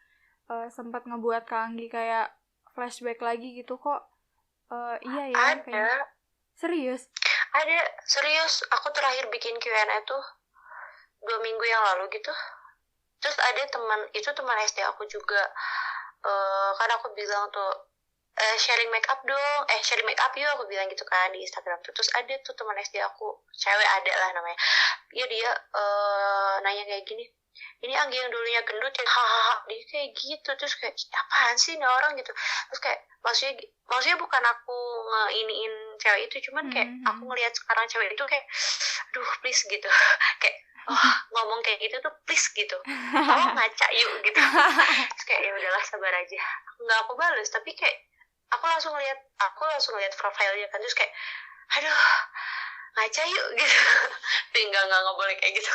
sempat ngebuat Kak Anggi kayak flashback lagi gitu kok. Iya ya. Ada. Kayak... Serius? Ada, serius. Aku terakhir bikin Q&A tuh 2 minggu yang lalu gitu. Terus ada teman SD aku juga. Kan aku bilang tuh, sharing make up dong, sharing make up yuk, aku bilang gitu kan di Instagram tuh. Terus ada tuh teman SD aku, cewek ada lah namanya. Dia nanya kayak gini, ini Anggi yang dulunya gendut ya, hahaha, dia kayak gitu. Terus kayak, apaan sih nih orang gitu. Terus kayak maksudnya bukan aku ngeiniin cewek itu, cuman kayak aku ngelihat sekarang cewek itu kayak, aduh please gitu. Kayak ngomong kayak gitu tuh please gitu, tolong ngaca yuk gitu. Terus kayak ya udahlah, sabar aja. Nggak aku balas, tapi kayak aku langsung lihat profilnya kan. Terus kayak, aduh, ngaca yuk gitu. Tapi nggak boleh kayak gitu.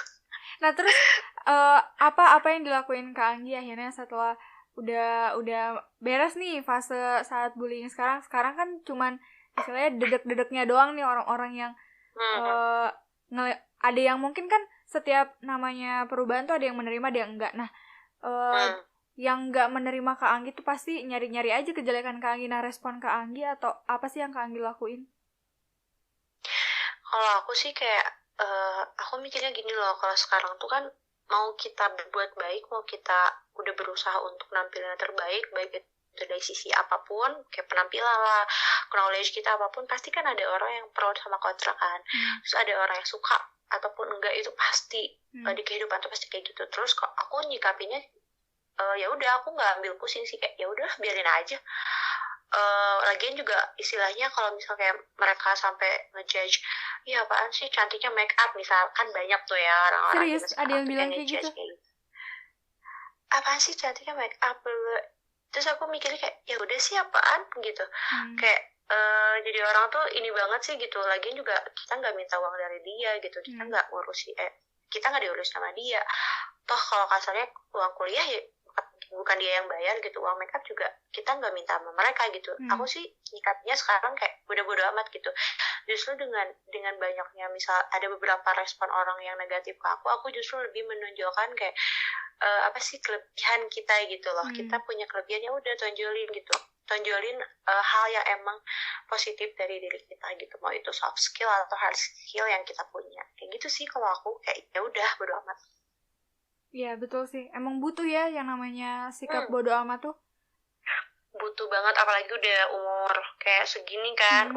Nah terus apa yang dilakuin Kak Anggi akhirnya setelah udah beres nih fase saat bullying? Sekarang kan cuman istilahnya dedek-dedeknya doang nih orang-orang yang ada yang mungkin kan setiap namanya perubahan tuh ada yang menerima, ada yang enggak. Nah yang enggak menerima Kak Anggi tuh pasti nyari-nyari aja kejelekan Kak Anggi. Nah respon Kak Anggi atau apa sih yang Kak Anggi lakuin? Kalau aku sih kayak aku mikirnya gini loh, kalau sekarang tuh kan mau kita berbuat baik, mau kita udah berusaha untuk nampilnya terbaik, baik itu dari sisi apapun, kayak penampilan lah, knowledge kita apapun, pasti kan ada orang yang pro sama kontra kan. Terus ada orang yang suka ataupun enggak, itu pasti di kehidupan tuh pasti kayak gitu. Terus kok aku nyikapinya ya udah, aku nggak ambil pusing sih, kayak ya udah biarin aja. Lagian juga istilahnya kalau misalnya kayak mereka sampai ngejudge, ya apaan sih cantiknya make up, misalkan banyak tuh ya orang-orang serius ada yang bilang kayak gitu. Apaan sih cantiknya make up, terus aku mikirnya kayak ya udah sih apaan gitu. Kayak jadi orang tuh ini banget sih gitu. Lagian juga kita nggak minta uang dari dia gitu, kita nggak ngurusi kita nggak diurus sama dia. Toh kalau kasarnya uang kuliah ya bukan dia yang bayar gitu, uang makeup juga kita nggak minta sama mereka gitu. Aku sih nyikapnya sekarang kayak bodo amat gitu. Justru dengan banyaknya misal ada beberapa respon orang yang negatif ke aku justru lebih menonjolkan kayak apa sih kelebihan kita gitu loh. Kita punya kelebihan, ya udah tonjolin hal yang emang positif dari diri kita gitu, mau itu soft skill atau hard skill yang kita punya, kayak gitu sih. Kalau aku kayak ya udah bodo amat. Iya betul sih, emang butuh ya yang namanya sikap bodo amat tuh. Butuh banget, apalagi udah umur kayak segini kan.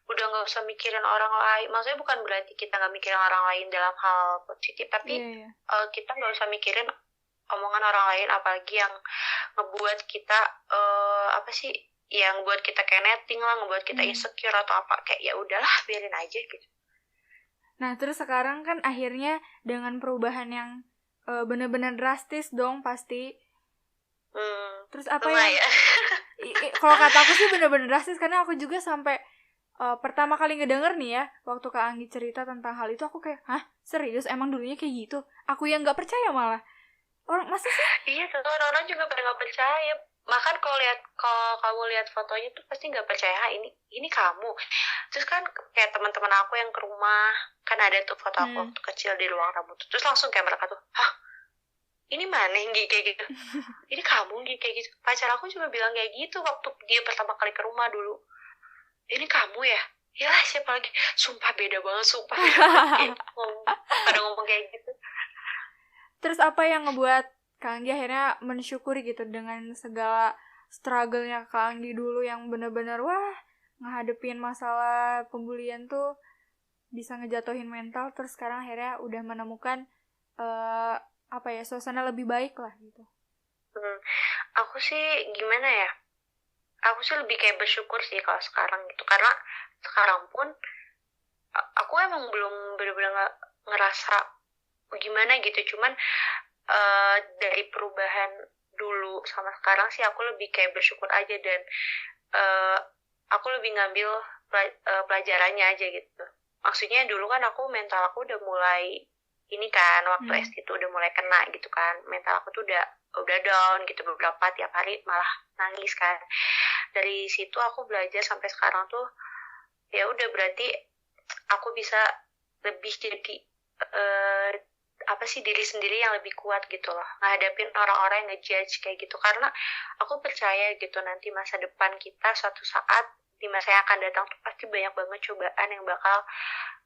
Udah nggak usah mikirin orang lain. Maksudnya bukan berarti kita nggak mikirin orang lain dalam hal positif, tapi kita nggak usah mikirin omongan orang lain, apalagi yang ngebuat kita apa sih, yang buat kita kayak netting lah, ngebuat kita insecure atau apa, kayak ya udahlah biarin aja gitu. Nah terus sekarang kan akhirnya dengan perubahan yang benar-benar drastis dong pasti. Terus apa ya? Kalau kata aku sih benar-benar drastis, karena aku juga sampai pertama kali ngedenger nih ya, waktu Kak Anggi cerita tentang hal itu, aku kayak, hah? Serius? Emang dulunya kayak gitu? Aku yang gak percaya malah. Orang masa sih? Iya, tentu orang-orang juga pada gak percaya. Bahkan kalau kamu lihat fotonya tuh pasti nggak percaya, ini kamu. Terus kan kayak teman-teman aku yang ke rumah, kan ada tuh foto aku waktu kecil di ruang tamu tuh. Terus langsung kayak mereka tuh, hah? Ini mana yang kayak gitu? Ini kamu kayak gitu? Pacar aku juga bilang kayak gitu waktu dia pertama kali ke rumah dulu. Ini kamu ya? Yalah, siapa lagi? Sumpah beda banget, sumpah beda banget. Pada ngomong kayak gitu. Terus apa yang ngebuat Kak Anggi akhirnya mensyukuri gitu dengan segala struggle-nya Kak Anggi dulu yang benar-benar wah ngehadepin masalah pembulian tuh bisa ngejatuhin mental, terus sekarang akhirnya udah menemukan apa ya, suasana lebih baik lah gitu. Aku sih gimana ya? Aku sih lebih kayak bersyukur sih kalau sekarang gitu, karena sekarang pun aku emang belum benar-benar ngerasa gimana gitu. Cuman dari perubahan dulu sama sekarang sih aku lebih kayak bersyukur aja, dan aku lebih ngambil pelajarannya aja gitu. Maksudnya dulu kan aku mental aku udah mulai ini kan, waktu SD tuh udah mulai kena gitu kan, mental aku tuh udah down gitu, beberapa tiap hari malah nangis kan. Dari situ aku belajar sampai sekarang tuh ya udah, berarti aku bisa lebih jadi apa sih, diri sendiri yang lebih kuat gitu loh, ngadepin orang-orang yang ngejudge kayak gitu. Karena aku percaya gitu, nanti masa depan kita suatu saat di masa yang akan datang tuh pasti banyak banget cobaan yang bakal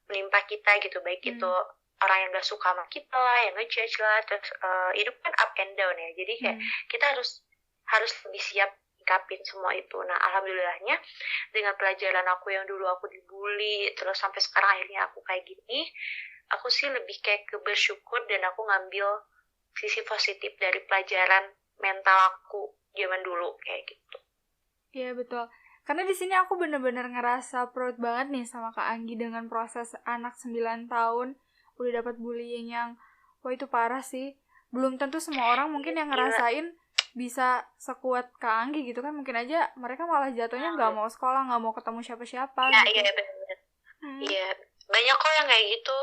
menimpa kita gitu, baik itu orang yang gak suka sama kita lah, yang ngejudge lah. Terus hidup kan up and down ya, jadi kayak kita harus lebih siap nyikapin semua itu. Nah alhamdulillahnya dengan pelajaran aku yang dulu aku dibully, terus sampai sekarang akhirnya aku kayak gini, aku sih lebih kayak bersyukur, dan aku ngambil sisi positif dari pelajaran mental aku zaman dulu kayak gitu. Iya betul. Karena di sini aku bener-bener ngerasa proud banget nih sama Kak Anggi dengan proses anak 9 tahun udah dapat bullying yang wah itu parah sih. Belum tentu semua orang mungkin yang ngerasain bisa sekuat Kak Anggi gitu kan. Mungkin aja mereka malah jatuhnya nggak mau sekolah, nggak mau ketemu siapa-siapa ya, gitu. Iya benar. Iya, banyak kok yang kayak gitu.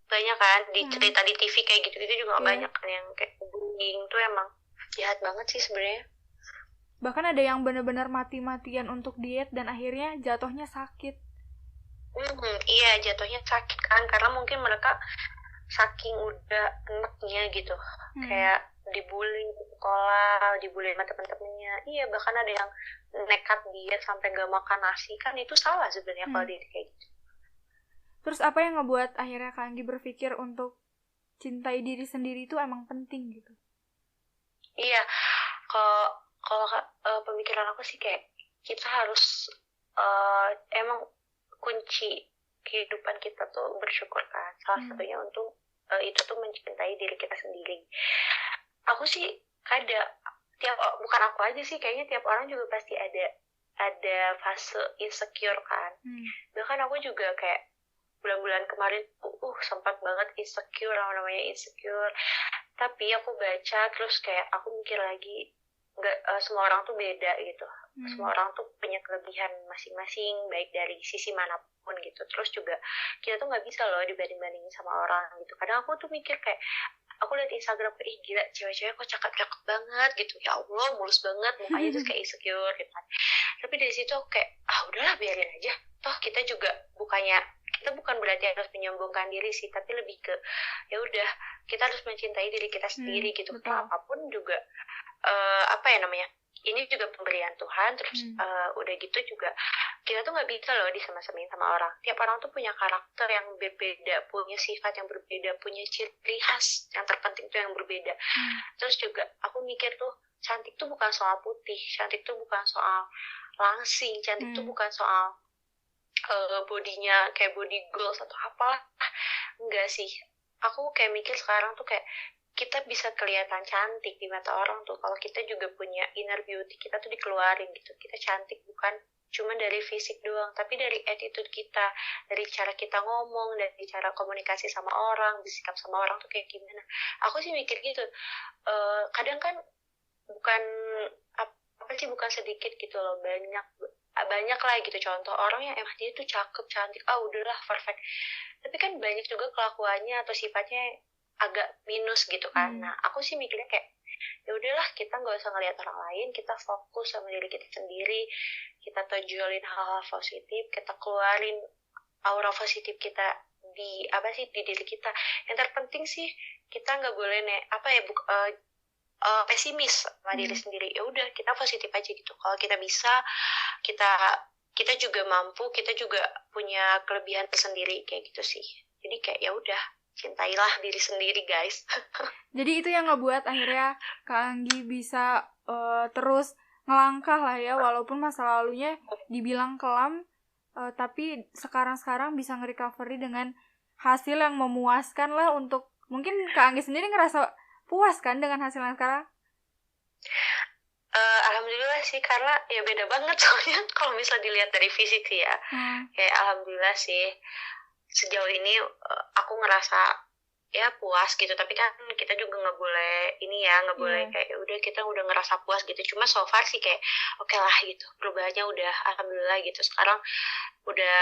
Banyak kan di cerita di TV kayak gitu-gitu juga banyak kan yang kayak bullying tuh emang jahat banget sih sebenarnya. Bahkan ada yang benar-benar mati-matian untuk diet dan akhirnya jatuhnya sakit. Iya, jatuhnya sakit kan, karena mungkin mereka saking udah enaknya gitu, kayak dibully di sekolah, dibully sama teman-temannya. Iya, bahkan ada yang nekat diet sampai gak makan nasi, kan itu salah sebenarnya kalau dia kayak gitu. Terus apa yang ngebuat akhirnya Kak Anggi berpikir untuk cintai diri sendiri itu emang penting gitu. Iya, kalau pemikiran aku sih kayak kita harus emang kunci kehidupan kita tuh bersyukur kan. Salah satunya untuk itu tuh mencintai diri kita sendiri. Aku sih bukan aku aja sih, kayaknya tiap orang juga pasti ada fase insecure kan. Bahkan aku juga kayak bulan-bulan kemarin sempat banget insecure, namanya insecure. Tapi aku baca terus kayak aku mikir lagi, semua orang tuh beda gitu. Semua orang tuh punya kelebihan masing-masing, baik dari sisi manapun gitu. Terus juga kita tuh nggak bisa loh dibanding-bandingin sama orang gitu. Kadang aku tuh mikir kayak, aku liat Instagram kayak, gila cewek-cewek kok cakep-cakep banget gitu, ya Allah mulus banget mukanya, terus kayak insecure gitu kan. Tapi dari situ aku kayak udahlah biarin aja, toh kita bukan berarti harus menyombongkan diri sih, tapi lebih ke ya udah kita harus mencintai diri kita sendiri gitu. Apapun juga ini juga pemberian Tuhan. Terus udah gitu juga kita tuh nggak bisa loh disama-samain sama orang. Tiap orang tuh punya karakter yang berbeda, punya sifat yang berbeda, punya ciri khas yang terpenting tuh yang berbeda. Terus juga aku mikir tuh, cantik tuh bukan soal putih, cantik tuh bukan soal langsing, cantik tuh bukan soal bodinya kayak body goals atau apalah. Enggak sih, aku kayak mikir sekarang tuh kayak kita bisa kelihatan cantik di mata orang tuh kalau kita juga punya inner beauty kita tuh dikeluarin gitu. Kita cantik bukan cuma dari fisik doang, tapi dari attitude kita, dari cara kita ngomong, dari cara komunikasi sama orang, bersikap sama orang tuh kayak gimana. Aku sih mikir gitu. Kadang kan bukan sedikit gitu loh, banyak lah gitu contoh orang yang emang dia tuh cakep, cantik, udahlah perfect. Tapi kan banyak juga kelakuannya atau sifatnya agak minus gitu kan. Nah, aku sih mikirnya kayak ya udahlah, kita nggak usah ngelihat orang lain, kita fokus sama diri kita sendiri, kita tonjolin hal-hal positif, kita keluarin aura positif kita di diri kita. Yang terpenting sih kita nggak boleh pesimis sama diri sendiri. Ya udah, kita positif aja gitu. Kalau kita bisa, kita juga mampu, kita juga punya kelebihan tersendiri kayak gitu sih. Jadi kayak ya udah, cintailah diri sendiri guys. Jadi itu yang ngebuat akhirnya Kak Anggi bisa terus ngelangkah lah ya, walaupun masa lalunya dibilang kelam, tapi sekarang bisa nge-recovery dengan hasil yang memuaskan lah. Untuk mungkin Kak Anggi sendiri ngerasa puas kan dengan hasil yang sekarang? Alhamdulillah sih, karena ya beda banget soalnya kalau misalnya dilihat dari fisik sih ya. Kayak alhamdulillah sih sejauh ini aku ngerasa ya puas gitu. Tapi kan kita juga nggak boleh kayak udah kita udah ngerasa puas gitu. Cuma so far sih kayak oke lah gitu, perubahannya udah alhamdulillah gitu. Sekarang udah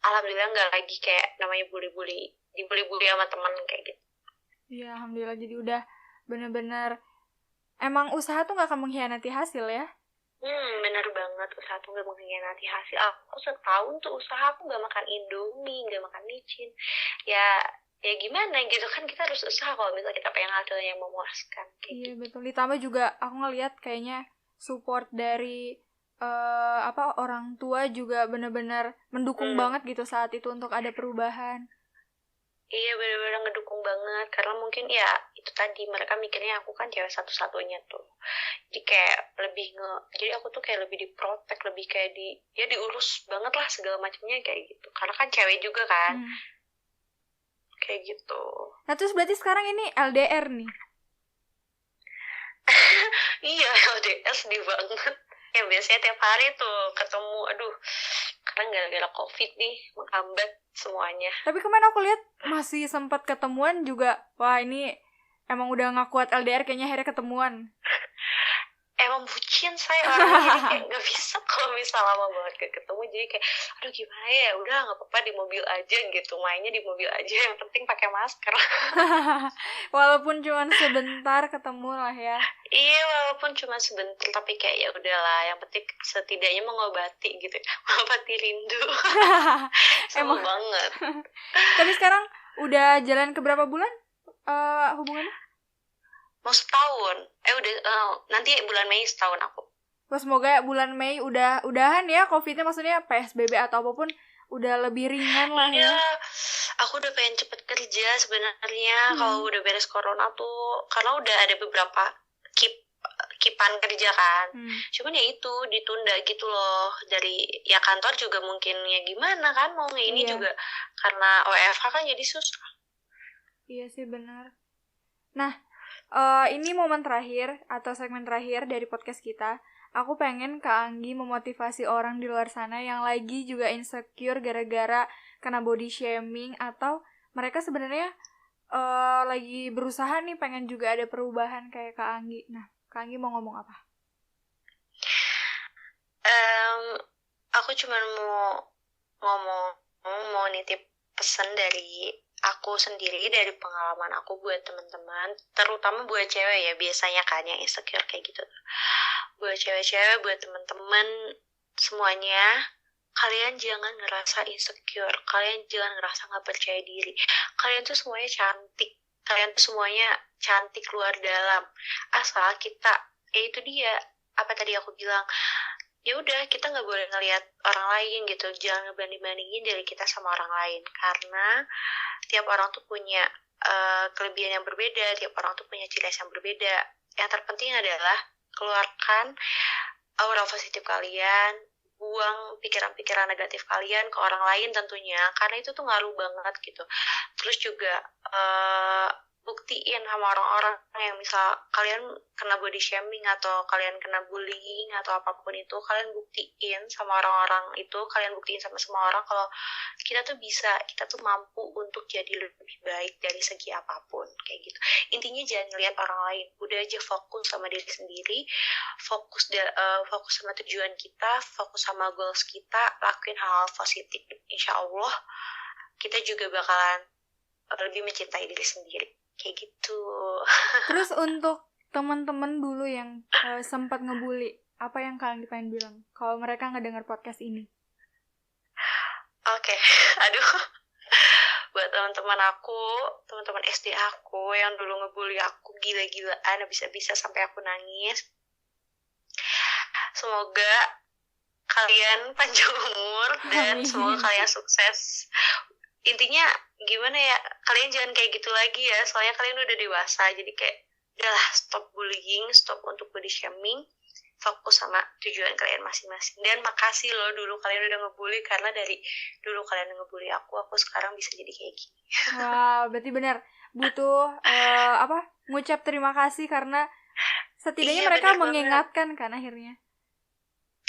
alhamdulillah nggak lagi kayak namanya dibully sama teman kayak gitu. Iya, alhamdulillah. Jadi udah bener-bener emang usaha tuh gak akan mengkhianati hasil ya? Bener banget, usaha tuh gak mengkhianati hasil. Aku setahun tuh usaha, aku gak makan Indomie, gak makan micin. Ya gimana gitu kan, kita harus usaha kalau misalnya kita pengen hasil yang memuaskan. Iya gitu. Betul, ditambah juga aku ngeliat kayaknya support dari orang tua juga bener-bener mendukung banget gitu saat itu untuk ada perubahan. Iya, benar-benar ngedukung banget. Karena mungkin ya itu tadi, mereka mikirnya aku kan cewek satu-satunya tuh. Jadi kayak jadi aku tuh kayak lebih diprotek, lebih kayak diurus banget lah segala macamnya kayak gitu. Karena kan cewek juga kan. Kayak gitu. Nah terus berarti sekarang ini LDR nih? Iya, LDR sedih banget. Ya biasanya tiap hari tuh ketemu, karena gara-gara COVID nih menghambat semuanya. Tapi kemarin aku lihat masih sempat ketemuan juga. Wah, ini emang udah gak kuat LDR kayaknya akhirnya ketemuan. Emang bucin saya orangnya, jadi kayak gak bisa kalau misal lama banget gak ketemu. Jadi kayak gimana ya, udah gak apa-apa di mobil aja gitu, mainnya di mobil aja, yang penting pakai masker. Walaupun cuma sebentar ketemu lah ya. Iya, walaupun cuma sebentar, tapi kayak ya udahlah, yang penting setidaknya mengobati gitu, mengobati rindu. Sama banget. Tapi sekarang udah jalan ke berapa bulan hubungannya? Mau setahun. Nanti bulan Mei setahun aku. Wah, semoga bulan Mei udahan ya COVID-nya, maksudnya PSBB atau apapun udah lebih ringan lah ya. Aku udah pengen cepet kerja sebenarnya kalau udah beres corona tuh, karena udah ada beberapa kipan kerja kan. Cuman ya itu ditunda gitu loh, dari ya kantor juga mungkin ya gimana kan mau ini juga karena WFH kan jadi susah. Iya sih benar. Nah, ini momen terakhir atau segmen terakhir dari podcast kita. Aku pengen Kak Anggi memotivasi orang di luar sana yang lagi juga insecure gara-gara kena body shaming, atau mereka sebenarnya lagi berusaha nih pengen juga ada perubahan kayak Kak Anggi. Nah, Kak Anggi mau ngomong apa? Aku cuma mau nitip pesan dari aku sendiri, dari pengalaman aku buat teman-teman, terutama buat cewek ya, biasanya kan yang insecure kayak gitu. Buat cewek-cewek, buat teman-teman semuanya, kalian jangan ngerasa insecure, kalian jangan ngerasa nggak percaya diri. Kalian tuh semuanya cantik, kalian tuh semuanya cantik luar dalam. Asal kita, ya itu dia, apa tadi aku bilang, ya udah kita nggak boleh ngelihat orang lain gitu, jangan ngebanding-bandingin diri kita sama orang lain, karena tiap orang tuh punya kelebihan yang berbeda, tiap orang tuh punya ciri khas yang berbeda. Yang terpenting adalah keluarkan aura positif kalian, buang pikiran-pikiran negatif kalian ke orang lain tentunya, karena itu tuh ngaruh banget gitu. Terus juga buktiin sama orang-orang yang misal kalian kena body shaming atau kalian kena bullying atau apapun itu, kalian buktiin sama orang-orang itu, kalian buktiin sama semua orang kalau kita tuh bisa, kita tuh mampu untuk jadi lebih baik dari segi apapun kayak gitu. Intinya jangan ngelihat orang lain, udah aja fokus sama diri sendiri, fokus sama tujuan kita, fokus sama goals kita, lakuin hal-hal positif. Insya Allah kita juga bakalan lebih mencintai diri sendiri kayak gitu. Terus untuk teman-teman dulu yang sempat ngebully, apa yang kalian pengen bilang kalau mereka ngedengar podcast ini? Oke. Aduh, buat teman-teman aku, teman-teman SD aku yang dulu ngebully aku gila-gilaan, bisa-bisa sampai aku nangis, semoga kalian panjang umur dan semoga kalian sukses. Intinya gimana ya, kalian jangan kayak gitu lagi ya, soalnya kalian udah dewasa, jadi kayak udahlah, stop bullying, stop untuk body shaming, fokus sama tujuan kalian masing-masing. Dan makasih loh dulu kalian udah ngebully, karena dari dulu kalian ngebully aku sekarang bisa jadi kayak gini. Wow, berarti benar butuh ngucap terima kasih, karena setidaknya mereka mengingatkan kan akhirnya.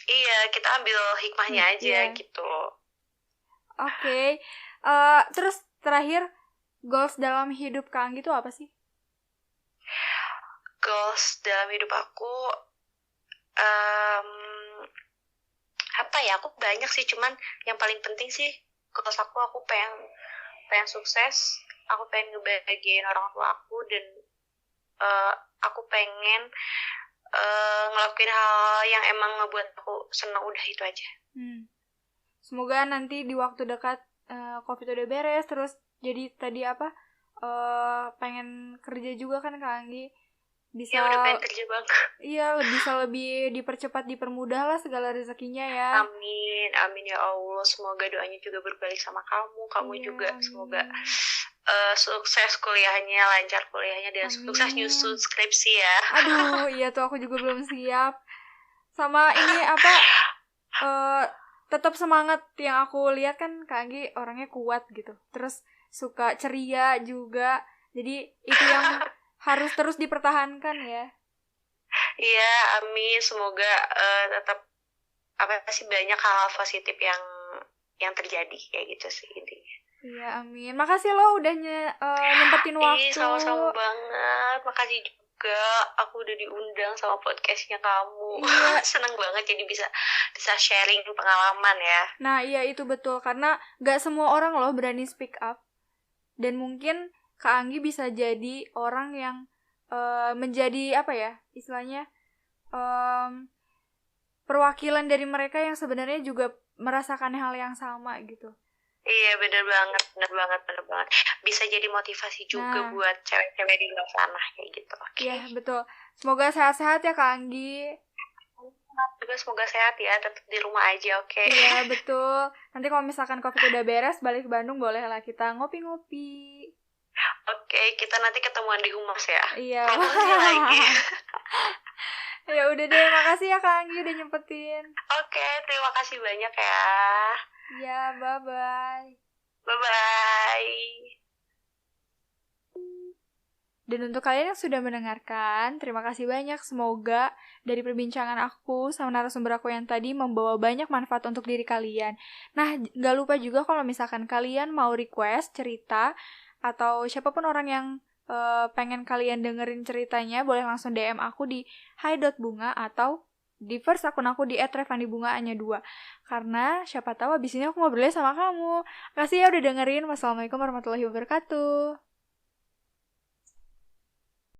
Iya, kita ambil hikmahnya aja gitu. Oke. Terus terakhir, goals dalam hidup Kak Anggi itu apa sih? Goals dalam hidup aku apa ya, aku banyak sih, cuman yang paling penting sih goals aku pengen sukses, aku pengen ngebahagiain orang tua aku, dan aku pengen ngelakuin hal yang emang ngebuat aku senang, udah itu aja. Semoga nanti di waktu dekat COVID udah beres, terus jadi tadi pengen kerja juga kan Kak Anggi, bisa ya udah pengen kerja banget. Iya, bisa lebih dipercepat, dipermudah lah segala rezekinya ya. Amin ya Allah, semoga doanya juga berbalik sama kamu juga amin. Semoga sukses kuliahnya, lancar kuliahnya, dan sukses nyusun skripsi ya. Aduh, iya tuh aku juga belum siap. Sama ini tetap semangat, yang aku lihat kan Kak Anggi orangnya kuat gitu, terus suka ceria juga, jadi itu yang harus terus dipertahankan ya. Iya, amin, semoga tetap banyak hal positif yang terjadi kayak gitu sih intinya. Iya, amin. Makasih lo udah nyempetin waktu. Sama-sama banget, makasih juga aku udah diundang sama podcastnya kamu. Iya. Seneng banget jadi bisa sharing pengalaman ya. Nah iya, itu betul, karena gak semua orang loh berani speak up, dan mungkin Kak Anggi bisa jadi orang yang menjadi istilahnya perwakilan dari mereka yang sebenarnya juga merasakan hal yang sama gitu. Iya, bener banget. Bisa jadi motivasi juga buat cewek-cewek di luar sana kayak gitu. Iya, betul. Semoga sehat-sehat ya Kak Anggi. juga semoga sehat ya, tetap di rumah aja, oke? Iya, betul. Nanti kalau misalkan COVID udah beres, balik ke Bandung bolehlah kita ngopi-ngopi. Oke, kita nanti ketemuan di Humas ya. Iya. Promosi lagi. Ya udah deh, makasih ya Kak Anggi udah nyempetin. Oke, terima kasih banyak ya. Ya, bye-bye. Bye-bye. Dan untuk kalian yang sudah mendengarkan, terima kasih banyak. Semoga dari perbincangan aku sama narasumber aku yang tadi membawa banyak manfaat untuk diri kalian. Nah, gak lupa juga kalau misalkan kalian mau request cerita atau siapapun orang yang pengen kalian dengerin ceritanya, boleh langsung DM aku di hi.bunga atau di first akun aku di @revandibunga_2. Karena siapa tahu abis ini aku ngobrolnya sama kamu. Makasih ya udah dengerin. Wassalamualaikum warahmatullahi wabarakatuh.